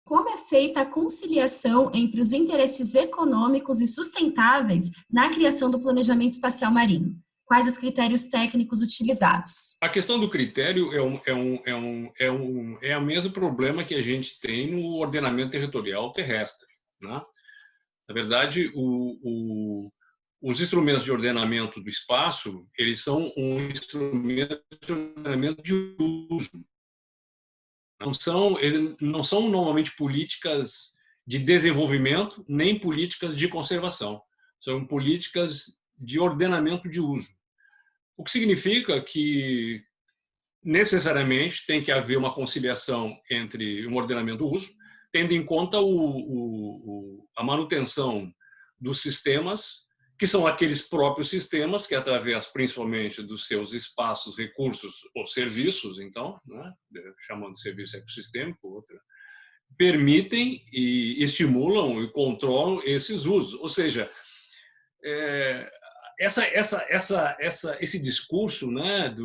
como é feita a conciliação entre os interesses econômicos e sustentáveis na criação do planejamento espacial marinho? Quais os critérios técnicos utilizados? A questão do critério é o mesmo problema que a gente tem no ordenamento territorial terrestre, né? Na verdade, os instrumentos de ordenamento do espaço, eles são um instrumento de ordenamento de uso. Eles não são normalmente políticas de desenvolvimento, nem políticas de conservação. São políticas de ordenamento de uso. O que significa que necessariamente tem que haver uma conciliação entre um ordenamento do uso, tendo em conta a manutenção dos sistemas, que são aqueles próprios sistemas que, através principalmente dos seus espaços, recursos ou serviços, então, né, chamando de serviço ecossistêmico, outra, permitem e estimulam e controlam esses usos. Ou seja, esse discurso, né,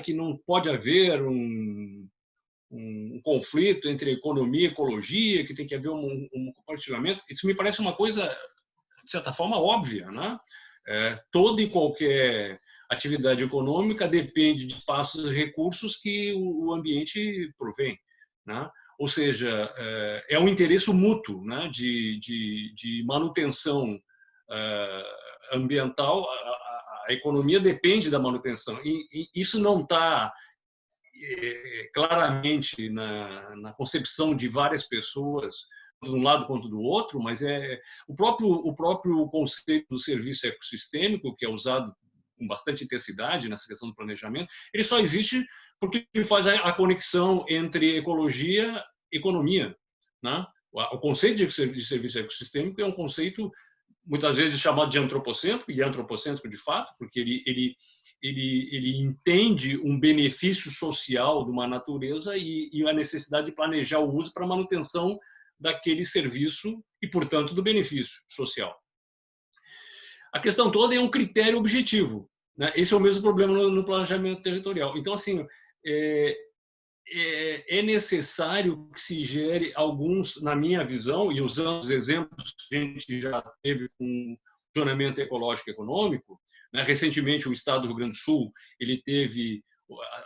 que não pode haver um conflito entre economia e ecologia, que tem que haver um compartilhamento, isso me parece uma coisa, de certa forma, óbvia, né? Toda e qualquer atividade econômica depende de espaços e recursos que o ambiente provém, né? Ou seja, é um interesse mútuo, né, de manutenção ambiental. A economia depende da manutenção, e isso não está claramente na concepção de várias pessoas, de um lado quanto do outro, mas o próprio conceito do serviço ecossistêmico, que é usado com bastante intensidade nessa questão do planejamento, ele só existe porque ele faz a conexão entre ecologia e economia, né? O conceito de serviço ecossistêmico é um conceito muitas vezes chamado de antropocêntrico, e é antropocêntrico de fato, porque ele entende um benefício social de uma natureza e a necessidade de planejar o uso para a manutenção daquele serviço e, portanto, do benefício social. A questão toda é um critério objetivo, né? Esse é o mesmo problema no planejamento territorial. Então, assim, é necessário que se gere alguns, na minha visão, e usando os exemplos que a gente já teve com o zonamento ecológico e econômico, né? Recentemente, o Estado do Rio Grande do Sul ele teve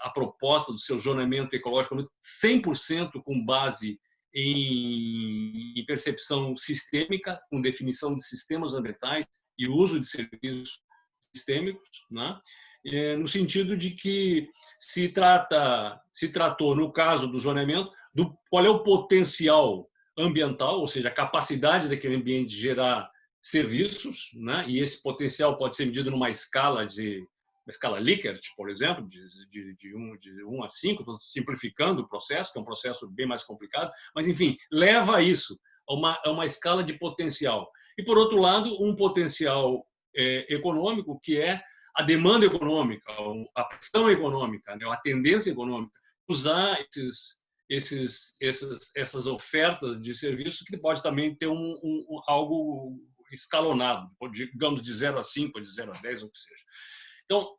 a proposta do seu zonamento ecológico 100% com base em percepção sistêmica, com definição de sistemas ambientais e uso de serviços sistêmicos, né? No sentido de que se tratou, no caso do zoneamento, qual é o potencial ambiental, ou seja, a capacidade daquele ambiente de gerar serviços, né? E esse potencial pode ser medido numa escala Likert, por exemplo, de 1 a 5, simplificando o processo, que é um processo bem mais complicado, mas, enfim, leva a isso, a uma escala de potencial. E, por outro lado, um potencial econômico, que é a demanda econômica, a pressão econômica, né, a tendência econômica, usar essas ofertas de serviços que pode também ter algo escalonado, digamos de 0 a 5, de 0 a 10, ou o que seja. Então,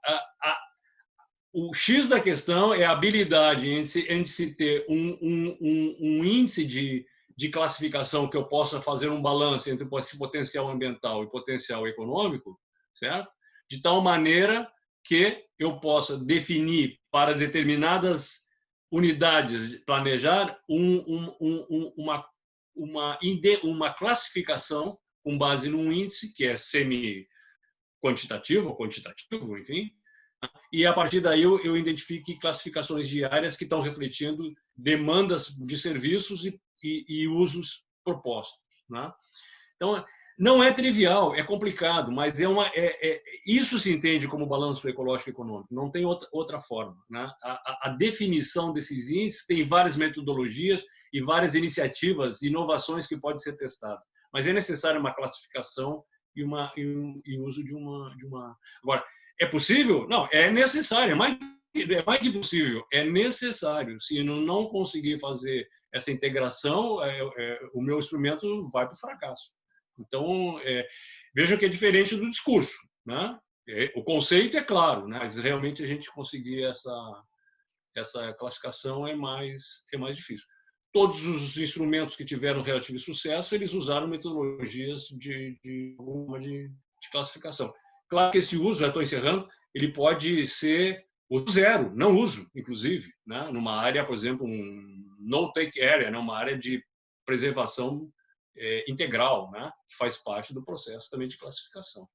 o X da questão é a habilidade em se ter um índice de classificação que eu possa fazer um balanço entre esse potencial ambiental e potencial econômico, certo? De tal maneira que eu possa definir para determinadas unidades planejar uma classificação com base num índice que é semi-quantitativo ou quantitativo, enfim, e a partir daí eu identifique classificações diárias que estão refletindo demandas de serviços e usos propostos, né? Então, não é trivial, é complicado, mas isso se entende como balanço ecológico e econômico, não tem outra forma, né? A definição desses índices tem várias metodologias e várias iniciativas, inovações que podem ser testadas, mas é necessário uma classificação e uso de uma... Agora, é possível? Não, é necessário, é mais que possível, é necessário. Se eu não conseguir fazer essa integração, o meu instrumento vai para o fracasso. Então, veja que é diferente do discurso, né? O conceito é claro, né? Mas realmente a gente conseguir essa classificação é mais difícil. todos os instrumentos que tiveram relativo sucesso, eles usaram metodologias de classificação. Claro que esse uso, já estou encerrando, ele pode ser o zero, não uso, inclusive, né? Numa área, por exemplo, um no-take area, né? Uma área de preservação integral, né? Que faz parte do processo também de classificação.